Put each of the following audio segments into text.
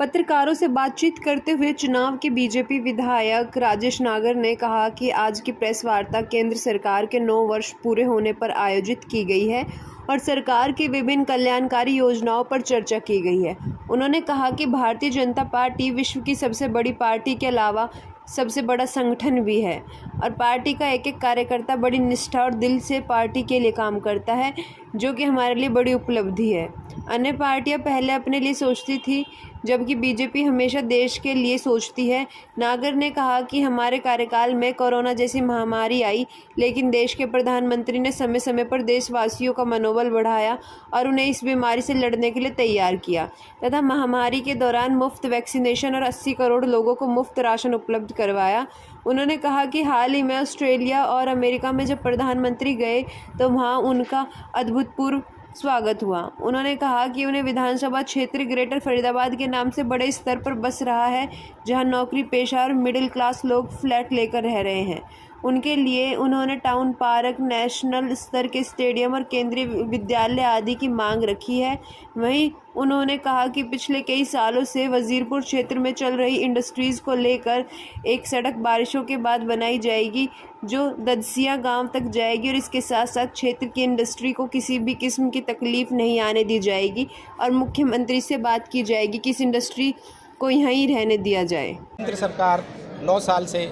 पत्रकारों से बातचीत करते हुए चुनाव के बीजेपी विधायक राजेश नागर ने कहा कि आज की प्रेस वार्ता केंद्र सरकार के 9 वर्ष पूरे होने पर आयोजित की गई है और सरकार की विभिन्न कल्याणकारी योजनाओं पर चर्चा की गई है। उन्होंने कहा कि भारतीय जनता पार्टी विश्व की सबसे बड़ी पार्टी के अलावा सबसे बड़ा संगठन भी है और पार्टी का एक एक कार्यकर्ता बड़ी निष्ठा और दिल से पार्टी के लिए काम करता है, जो कि हमारे लिए बड़ी उपलब्धि है। अन्य पार्टियां पहले अपने लिए सोचती थी, जबकि बीजेपी हमेशा देश के लिए सोचती है। नागर ने कहा कि हमारे कार्यकाल में कोरोना जैसी महामारी आई, लेकिन देश के प्रधानमंत्री ने समय समय पर देशवासियों का मनोबल बढ़ाया और उन्हें इस बीमारी से लड़ने के लिए तैयार किया तथा महामारी के दौरान मुफ्त वैक्सीनेशन और 80 करोड़ लोगों को मुफ्त राशन उपलब्ध करवाया। उन्होंने कहा कि हाल ही में ऑस्ट्रेलिया और अमेरिका में जब प्रधानमंत्री गए तो वहाँ उनका अभूतपूर्व स्वागत हुआ। उन्होंने कहा कि उन्हें विधानसभा क्षेत्र ग्रेटर फरीदाबाद के नाम से बड़े स्तर पर बस रहा है, जहां नौकरी पेशा और मिडिल क्लास लोग फ्लैट लेकर रह रहे हैं। उनके लिए उन्होंने टाउन पार्क, नेशनल स्तर के स्टेडियम और केंद्रीय विद्यालय आदि की मांग रखी है। वहीं उन्होंने कहा कि पिछले कई सालों से वजीरपुर क्षेत्र में चल रही इंडस्ट्रीज़ को लेकर एक सड़क बारिशों के बाद बनाई जाएगी, जो ददसिया गांव तक जाएगी और इसके साथ साथ क्षेत्र की इंडस्ट्री को किसी भी किस्म की तकलीफ नहीं आने दी जाएगी और मुख्यमंत्री से बात की जाएगी कि इस इंडस्ट्री को यहीं रहने दिया जाए। केंद्र सरकार 9 साल से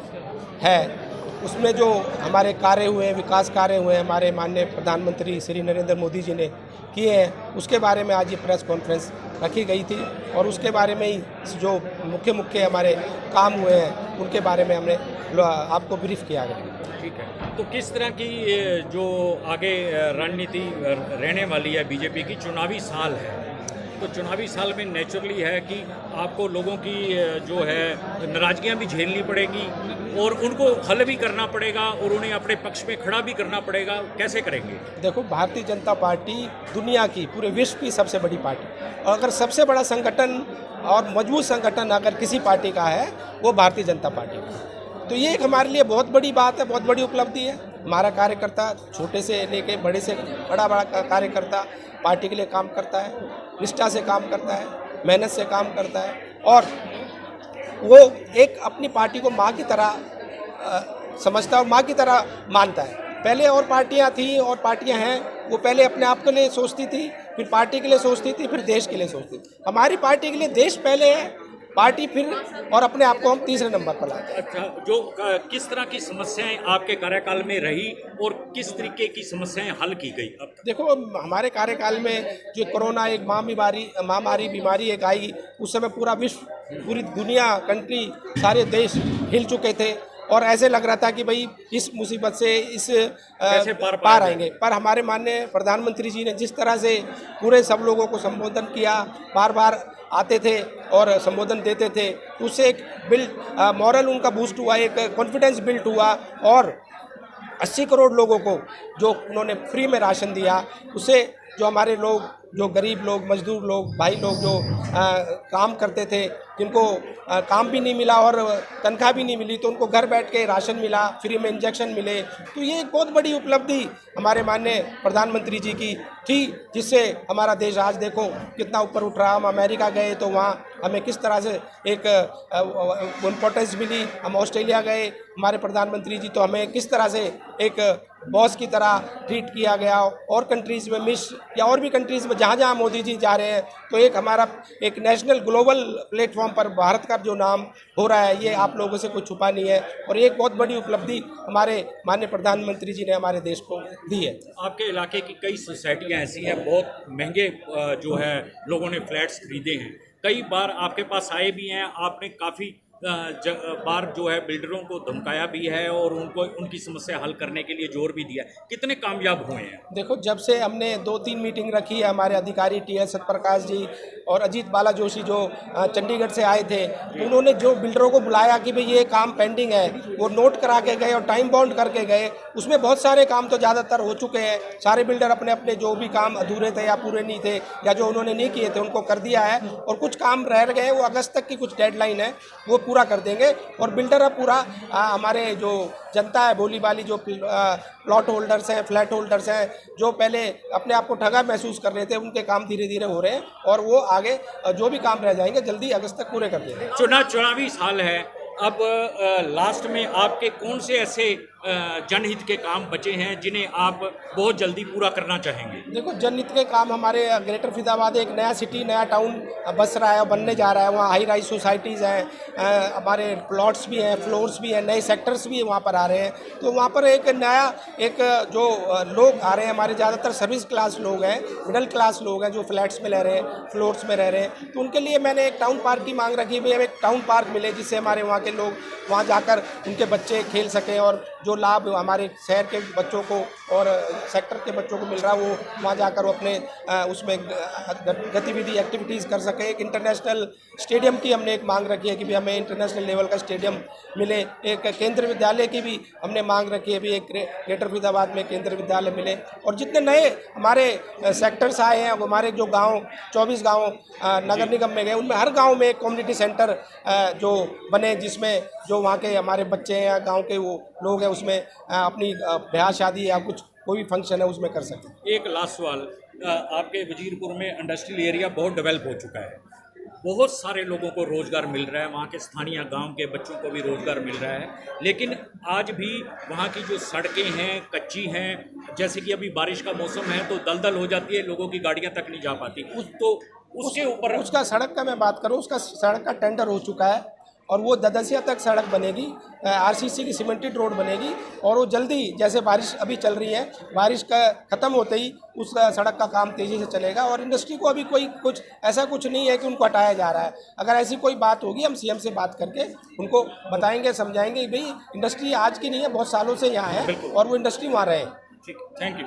है, उसमें जो हमारे कार्य हुए, विकास कार्य हुए, हमारे माननीय प्रधानमंत्री श्री नरेंद्र मोदी जी ने किए हैं, उसके बारे में आज ये प्रेस कॉन्फ्रेंस रखी गई थी और उसके बारे में ही जो मुख्य हमारे काम हुए हैं उनके बारे में हमने आपको ब्रीफ किया गया। ठीक है, तो किस तरह की जो आगे रणनीति रहने वाली है बीजेपी की? चुनावी साल है, तो चुनावी साल में नेचुरली है कि आपको लोगों की जो है नाराज़गियाँ भी झेलनी पड़ेगी और उनको हल भी करना पड़ेगा और उन्हें अपने पक्ष में खड़ा भी करना पड़ेगा। कैसे करेंगे? देखो, भारतीय जनता पार्टी दुनिया की, पूरे विश्व की सबसे बड़ी पार्टी, और अगर सबसे बड़ा संगठन और मजबूत संगठन अगर किसी पार्टी का है वो भारतीय जनता पार्टी का। तो ये एक हमारे लिए बहुत बड़ी बात है, बहुत बड़ी उपलब्धि है। हमारा कार्यकर्ता छोटे से लेके बड़े से बड़ा कार्यकर्ता पार्टी के लिए काम करता है, निष्ठा से काम करता है, मेहनत से काम करता है और वो एक अपनी पार्टी को माँ की तरह समझता है और माँ की तरह मानता है। पहले और पार्टियाँ थी और पार्टियाँ हैं, वो पहले अपने आप के लिए सोचती थी, फिर पार्टी के लिए सोचती थी, फिर देश के लिए सोचती थी। हमारी पार्टी के लिए देश पहले है, पार्टी फिर, और अपने आप को हम तीसरे नंबर पर लाते हैं। अच्छा, जो किस तरह की समस्याएं आपके कार्यकाल में रही और किस तरीके की समस्याएं हल की गई? अब देखो, हमारे कार्यकाल में जो कोरोना एक महामारी बीमारी एक आई, उस समय पूरा विश्व, पूरी दुनिया, कंट्री, सारे देश हिल चुके थे और ऐसे लग रहा था कि भाई इस मुसीबत से पार आएंगे। पर हमारे माननीय प्रधानमंत्री जी ने जिस तरह से पूरे सब लोगों को संबोधन किया, बार बार आते थे और संबोधन देते थे, उससे एक मॉरल उनका बूस्ट हुआ, एक कॉन्फिडेंस बिल्ट हुआ और 80 करोड़ लोगों को जो उन्होंने फ्री में राशन दिया, उससे जो हमारे लोग, जो गरीब लोग, मजदूर लोग, भाई लोग जो काम करते थे, जिनको काम भी नहीं मिला और तनख्वाह भी नहीं मिली, तो उनको घर बैठ के राशन मिला, फ्री में इंजेक्शन मिले। तो ये एक बहुत बड़ी उपलब्धि हमारे माननीय प्रधानमंत्री जी की थी, जिससे हमारा देश आज देखो कितना ऊपर उठ रहा। हम अमेरिका गए तो वहाँ हमें किस तरह से एक इम्पोर्टेंस मिली। हम ऑस्ट्रेलिया गए, हमारे प्रधानमंत्री जी, तो हमें किस तरह से एक बॉस की तरह ट्रीट किया गया। और कंट्रीज़ में मिस या और भी कंट्रीज़ में जहाँ जहाँ मोदी जी जा रहे हैं, तो एक हमारा एक नेशनल ग्लोबल प्लेटफॉर्म पर भारत का जो नाम हो रहा है, ये आप लोगों से कुछ छुपा नहीं है और एक बहुत बड़ी उपलब्धि हमारे माननीय प्रधानमंत्री जी ने हमारे देश को दी है। आपके इलाके की कई सोसाइटियाँ ऐसी हैं, बहुत महंगे जो है लोगों ने फ्लैट्स खरीदे हैं, कई बार आपके पास आए भी हैं, आपने काफ़ी बार जो है बिल्डरों को धमकाया भी है और उनको उनकी समस्या हल करने के लिए जोर भी दिया। कितने कामयाब हुए हैं? देखो, जब से हमने 2-3 मीटिंग रखी है, हमारे अधिकारी टी.एस. सत्यप्रकाश जी और अजीत बाला जोशी जो चंडीगढ़ से आए थे, उन्होंने जो बिल्डरों को बुलाया कि भाई ये काम पेंडिंग है, वो नोट करा के गए और टाइम बाउंड करके गए। उसमें बहुत सारे काम तो ज़्यादातर हो चुके हैं। सारे बिल्डर अपने अपने जो भी काम अधूरे थे या पूरे नहीं थे या जो उन्होंने नहीं किए थे, उनको कर दिया है और कुछ काम रह गए, वो अगस्त तक की कुछ डेडलाइन है, वो पूरा कर देंगे। और बिल्डर अब पूरा हमारे जो जनता है, भोली भाली जो प्लॉट होल्डर्स हैं, फ्लैट होल्डर्स हैं, जो पहले अपने आप को ठगा महसूस कर रहे थे, उनके काम धीरे धीरे हो रहे हैं और वो आगे जो भी काम रह जाएंगे जल्दी अगस्त तक पूरे कर देंगे। चुनावी साल है, अब लास्ट में आपके कौन से ऐसे जनहित के काम बचे हैं जिन्हें आप बहुत जल्दी पूरा करना चाहेंगे? देखो, जनहित के काम हमारे ग्रेटर फरीदाबाद एक नया सिटी, नया टाउन बस रहा है, बनने जा रहा है। वहाँ हाई राइज सोसाइटीज़ हैं, हमारे प्लॉट्स भी हैं, फ्लोर्स भी हैं, नए सेक्टर्स भी वहाँ पर आ रहे हैं। तो वहाँ पर एक नया जो लोग आ रहे हैं, हमारे ज़्यादातर सर्विस क्लास लोग हैं, मिडिल क्लास लोग हैं जो फ्लैट्स में रह रहे हैं, फ्लोर्स में रह रहे हैं। तो उनके लिए मैंने एक टाउन पार्क की मांग रखी है, हमें एक टाउन पार्क मिले जिससे हमारे वहाँ के लोग वहाँ जाकर उनके बच्चे खेल सकें और जो लाभ हमारे शहर के बच्चों को और सेक्टर के बच्चों को मिल रहा है वो वहाँ जाकर वो अपने उसमें गतिविधि एक्टिविटीज़ कर सकें। एक इंटरनेशनल स्टेडियम की हमने एक मांग रखी है कि भी हमें इंटरनेशनल लेवल का स्टेडियम मिले। एक केंद्रीय विद्यालय की भी हमने मांग रखी है, भी एक ग्रेटर फरीदाबाद में केंद्रीय विद्यालय मिले। और जितने नए हमारे सेक्टर्स आए हैं, अब हमारे जो गाँव 24 गाँव नगर निगम में गए, उनमें हर गाँव में एक कम्युनिटी सेंटर जो बने जिसमें जो वहाँ के हमारे बच्चे हैं या गाँव के वो लोग हैं उसमें अपनी ब्याह शादी या कुछ कोई भी फंक्शन है उसमें कर सकें। एक लास्ट सवाल, आपके वजीरपुर में इंडस्ट्रियल एरिया बहुत डेवलप हो चुका है, बहुत सारे लोगों को रोज़गार मिल रहा है, वहाँ के स्थानीय गांव के बच्चों को भी रोज़गार मिल रहा है, लेकिन आज भी वहाँ की जो सड़कें हैं कच्ची हैं। जैसे कि अभी बारिश का मौसम है तो दलदल हो जाती है, लोगों की गाड़ियाँ तक नहीं जा पाती। उसके ऊपर उसका सड़क का मैं बात करूँ, उसका सड़क का टेंडर हो चुका है और वो ददसिया तक सड़क बनेगी, आरसीसी की सीमेंटेड रोड बनेगी और वो जल्दी, जैसे बारिश अभी चल रही है, बारिश का ख़त्म होते ही उस सड़क का काम तेज़ी से चलेगा। और इंडस्ट्री को अभी कोई कुछ ऐसा कुछ नहीं है कि उनको हटाया जा रहा है। अगर ऐसी कोई बात होगी हम सीएम से बात करके उनको बताएंगे, समझाएंगे। भाई इंडस्ट्री आज की नहीं है, बहुत सालों से यहाँ है और वो इंडस्ट्री वहाँ रहे। ठीक, थैंक यू।